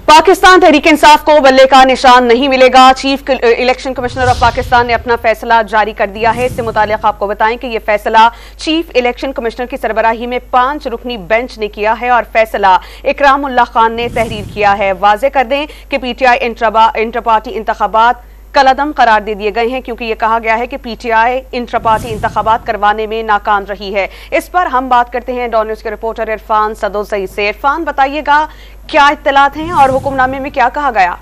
पाकिस्तान तहरीक इंसाफ को बल्ले का निशान नहीं मिलेगा। Chief election commissioner of Pakistan ने अपना फैसला जारी कर दिया है। इससे मुताल्लिक आपको बताएं कि यह फैसला चीफ इलेक्शन कमिश्नर की सरबराही में 5 रुकनी बेंच ने किया है और फैसला इकरामुल्लाह खान ने तहरीर किया है। वाज़ेह कर दें कि पीटीआई इंटर पार्टी इंतखाबात कलअदम करार दे दिए गए हैं, क्योंकि यह कहा गया है कि पीटीआई इंटर पार्टी इंतखाबात करवाने में नाकाम रही है। इस पर हम बात करते हैं डॉन न्यूज़ के रिपोर्टर इरफान सदोज़ई से। इरफान, बताइएगा क्या इत्तलात हैं और हुक्मनामे में क्या कहा गया?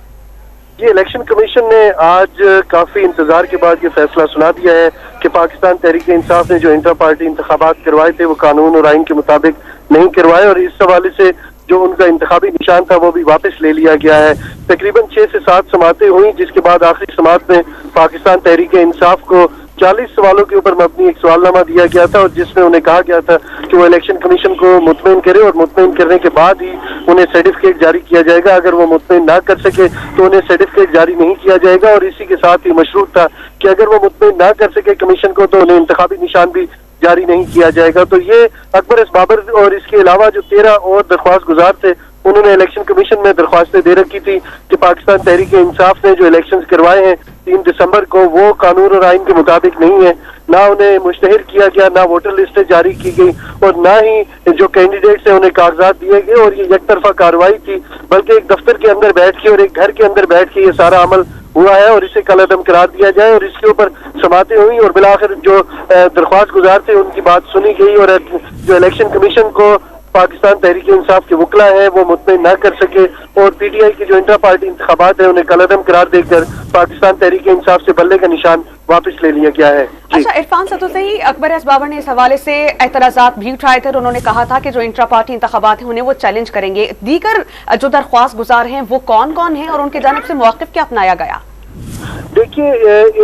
ये इलेक्शन कमीशन ने आज काफी इंतजार के बाद ये फैसला सुना दिया है कि पाकिस्तान तहरीक इंसाफ ने जो इंटर पार्टी इंतखाबात करवाए थे वो कानून और आइन के मुताबिक नहीं करवाए और इस हवाले से जो उनका इंतखाबी निशान था वो भी वापस ले लिया गया है। तकरीबन 6 से 7 समातें हुई, जिसके बाद आखिरी समात में पाकिस्तान तहरीक इंसाफ को 40 सवालों के ऊपर मबनी एक सवालनामा दिया गया था और जिसमें उन्हें कहा गया था कि वो इलेक्शन कमीशन को मुतमईन करे और मुतमईन करने के बाद ही उन्हें सर्टिफिकेट जारी किया जाएगा। अगर वो मुतमईन ना कर सके तो उन्हें सर्टिफिकेट जारी नहीं किया जाएगा और इसी के साथ ही मशरूत था कि अगर वो मुतमईन ना कर सके कमीशन को तो उन्हें इंतखाबी निशान भी जारी नहीं किया जाएगा। तो ये अकबर एस बाबर और इसके अलावा जो 13 और दरख्वास्त गुजार थे उन्होंने इलेक्शन कमीशन में दरख्वास्तें दे रखी थी कि पाकिस्तान तहरीक इंसाफ ने जो इलेक्शंस करवाए हैं 3 दिसंबर को वो कानून और आइन के मुताबिक नहीं है। ना उन्हें मुश्तहिर किया गया, ना वोटर लिस्टें जारी की गई और ना ही जो कैंडिडेट्स हैं उन्हें कागजात दिए गए और ये एक तरफा कार्रवाई थी, बल्कि एक दफ्तर के अंदर बैठ के और एक घर के अंदर बैठ के ये सारा अमल हुआ है और इसे कलअदम करार दिया जाए और इसके ऊपर समातें हुई और बिलाखिर जो दरख्वास्त गुजार थे उनकी बात सुनी गई और जो इलेक्शन कमीशन को पाकिस्तान तहरीक इंसाफ के वकला है वो मुतमईन ना कर सके और पीटीआई की जो इंटर पार्टी इंतखाबात है उन्हें कलअदम करार देकर पाकिस्तान तहरीक इंसाफ से बल्ले का निशान वापस ले लिया गया है। अच्छा इरफान सदोज़ई, अकबर एस बाबर ने इस हवाले से एतराजात भी उठाए थे और उन्होंने कहा था कि जो इंट्रा पार्टी इंतखाबात हैं उन्हें वो चैलेंज करेंगे। दीगर जो दरख्वास्त गुजार हैं वो कौन कौन है और उनकी जानिब से मौक़िफ़ क्या अपनाया गया? देखिए,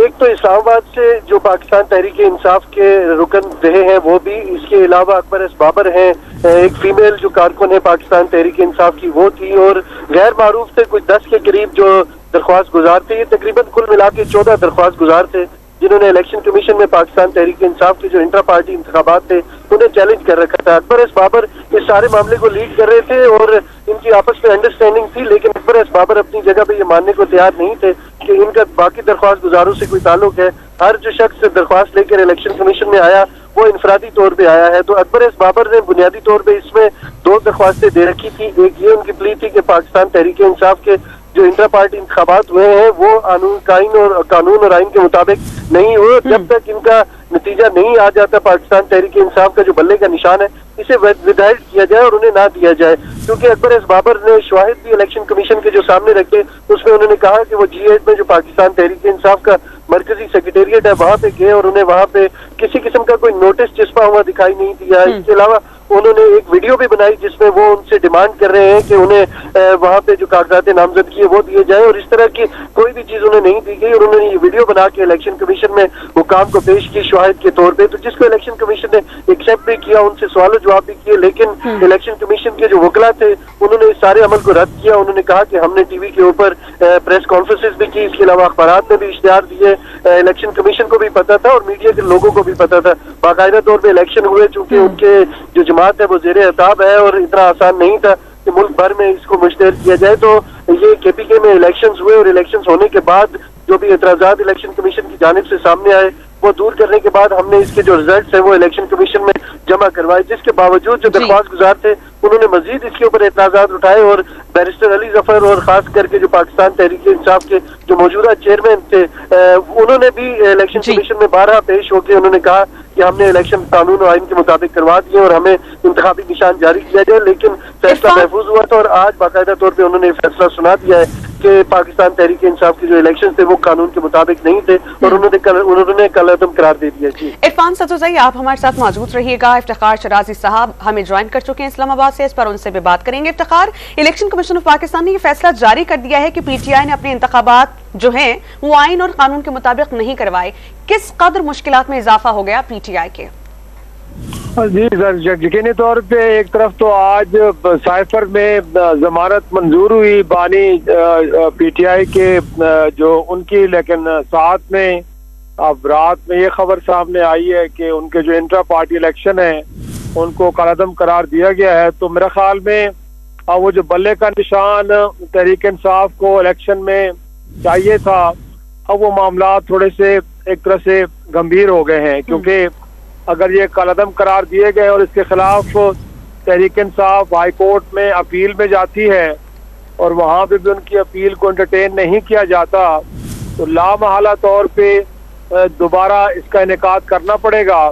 एक तो इस्लामाबाद से जो पाकिस्तान तहरीक इंसाफ के रुकन रहे हैं वो भी, इसके अलावा अकबर एस बाबर हैं, एक फीमेल जो कारकुन है पाकिस्तान तहरीक इंसाफ की वो थी और गैर मारूफ से कुछ 10 के करीब जो दरख्वास्त गुजार थे। ये तकरीबन कुल मिला के 14 दरख्वास्त गुजार थे जिन्होंने इलेक्शन कमीशन में पाकिस्तान तहरीक इंसाफ के जो इंटर पार्टी इंतखाबात थे उन्हें चैलेंज कर रखा था। अकबर एस बाबर इस सारे मामले को लीड कर रहे थे और इनकी आपस में अंडरस्टैंडिंग थी, लेकिन अकबर एस बाबर अपनी जगह पे ये मानने को तैयार नहीं थे कि इनका बाकी दरख्वास्त गुजारों से कोई ताल्लुक है। हर जो शख्स दरख्वास्त लेकर इलेक्शन कमीशन में आया वो इंफरादी तौर पे आया है। तो अकबर एस बाबर ने बुनियादी तौर पे इसमें 2 दरख्वास्तें दे रखी थी। एक ये उनकी प्ली थी कि पाकिस्तान तहरीक इंसाफ के जो इंटर पार्टी इंतखाबात हुए हैं वो कानून और आइन के मुताबिक नहीं हुए। जब तक इनका नतीजा नहीं आ जाता पाकिस्तान तहरीक इंसाफ का जो बल्ले का निशान है इसे विदहेल्ड किया जाए और उन्हें ना दिया जाए, क्योंकि अकबर एस बाबर ने शवाहिद भी इलेक्शन कमीशन के जो सामने रखे उसमें उन्होंने कहा कि वो G8 में जो पाकिस्तान तहरीक इंसाफ का मरकजी सेक्रेटेरिएट है वहां पे गए और उन्हें वहां पे किसी किस्म का कोई नोटिस चिपका हुआ दिखाई नहीं दिया। इसके अलावा उन्होंने एक वीडियो भी बनाई जिसमें वो उनसे डिमांड कर रहे हैं कि उन्हें वहां पे जो कागजात नामजदगी है वो दिए जाए और इस तरह की कोई भी चीज उन्हें नहीं दी गई और उन्होंने ये वीडियो बना के इलेक्शन कमीशन में हुकाम को पेश की शवाहिद के तौर पे, तो जिसको इलेक्शन कमीशन ने एक्सेप्ट भी किया, उनसे सवाल जवाब भी किए, लेकिन इलेक्शन कमीशन के जो वकला थे उन्होंने इस सारे अमल को रद्द किया। उन्होंने कहा कि हमने टीवी के ऊपर प्रेस कॉन्फ्रेंसेस भी की, इसके अलावा अखबारात में भी इश्तिहार दिए, इलेक्शन कमीशन को भी पता था और मीडिया के लोगों को भी पता था। बाकायदा तौर पर इलेक्शन हुए, चूंकि उनके जो जमात है वो ज़ेरे अताब है और इतना आसान नहीं था कि मुल्क भर में इसको मुश्तहर किया जाए। तो ये KPK में इलेक्शंस हुए और इलेक्शंस होने के बाद जो भी एतराजात इलेक्शन कमीशन की जानिब से सामने आए वो दूर करने के बाद हमने इसके जो रिजल्ट्स हैं वो इलेक्शन कमीशन में जमा करवाए, जिसके बावजूद जो दरख्वास्त गुजार थे उन्होंने मजीद इसके ऊपर एतराजात उठाए और बैरिस्टर अली जफर और खास करके जो पाकिस्तान तहरीक इंसाफ के जो मौजूदा चेयरमैन थे उन्होंने भी इलेक्शन कमीशन में 12 पेश होकर उन्होंने कहा कि हमने इलेक्शन कानून और आइन के मुताबिक करवा दिए और हमें इंतखाबी निशान जारी किया जाए, लेकिन फैसला महफूज हुआ था और आज बाकायदा तौर पर उन्होंने फैसला सुना दिया है कि पाकिस्तान तहरीक इंसाफ के जो इलेक्शन थे वो कानून के मुताबिक नहीं थे और उन्होंने कलअदम करार दे दिया। जी इरफान सदोज़ई, आप हमारे साथ मौजूद रहिएगा। इफ्तिखार शराजी साहब हमें ज्वाइन कर चुके हैं इस्लामाबाद से, इस पर उनसे भी बात करेंगे। Iftikhar, election commission of Pakistan ने यह फैसला जारी कर दिया है कि पीटीआई ने अपने इंतखाबात जो हैं वो आइन और कानून के मुताबिक नहीं करवाए। किस कदर मुश्किलात में इजाफा हो गया पीटीआई के? जी सर, यकीनी तौर पे एक तरफ तो आज साइफर में जमानत मंजूर हुई बानी पीटीआई के जो उनकी, लेकिन साथ में अब रात में ये खबर सामने आई है कि उनके जो इंट्रा पार्टी इलेक्शन है उनको कलअदम करार दिया गया है। तो मेरे ख्याल में और वो जो बल्ले का निशान तहरीक इंसाफ को इलेक्शन में चाहिए था, अब वो मामला थोड़े से एक तरह से गंभीर हो गए हैं, क्योंकि अगर ये कलअदम करार दिए गए और इसके खिलाफ तहरीक इंसाफ हाई कोर्ट में अपील में जाती है और वहाँ पे भी उनकी अपील को एंटरटेन नहीं किया जाता, तो लामहला तौर पे दोबारा इसका इनेकाद करना पड़ेगा।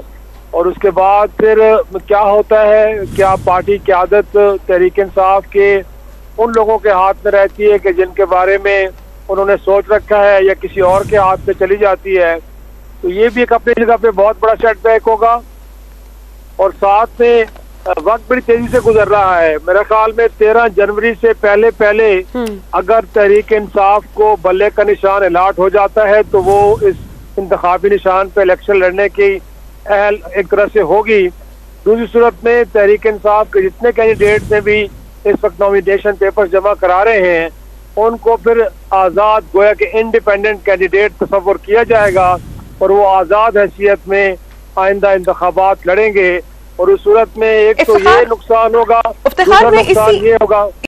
और उसके बाद फिर क्या होता है, क्या पार्टी की आदत तहरीक इंसाफ के उन लोगों के हाथ में रहती है कि जिनके बारे में उन्होंने सोच रखा है, या किसी और के हाथ में चली जाती है। तो ये भी एक अपनी जगह पे बहुत बड़ा सेटबैक होगा। और साथ में वक्त बड़ी तेजी से गुजर रहा है। मेरे ख्याल में 13 जनवरी से पहले अगर तहरीक इंसाफ को बल्ले का निशान अलाट हो जाता है तो वो इस इंतखाबी निशान पे इलेक्शन लड़ने की अहल एक तरह से होगी। दूसरी सूरत में तहरीक इंसाफ के जितने कैंडिडेट ने भी इस वक्त नॉमिनेशन पेपर जमा करा रहे हैं, उनको फिर आज़ाद गोया के इंडिपेंडेंट कैंडिडेट तस्वर किया जाएगा और वो आज़ाद हैसियत में आइंदा इंतखाबात लड़ेंगे। और उस सूरत में एक तो ये नुकसान होगा, दूसरा नुकसान ये होगा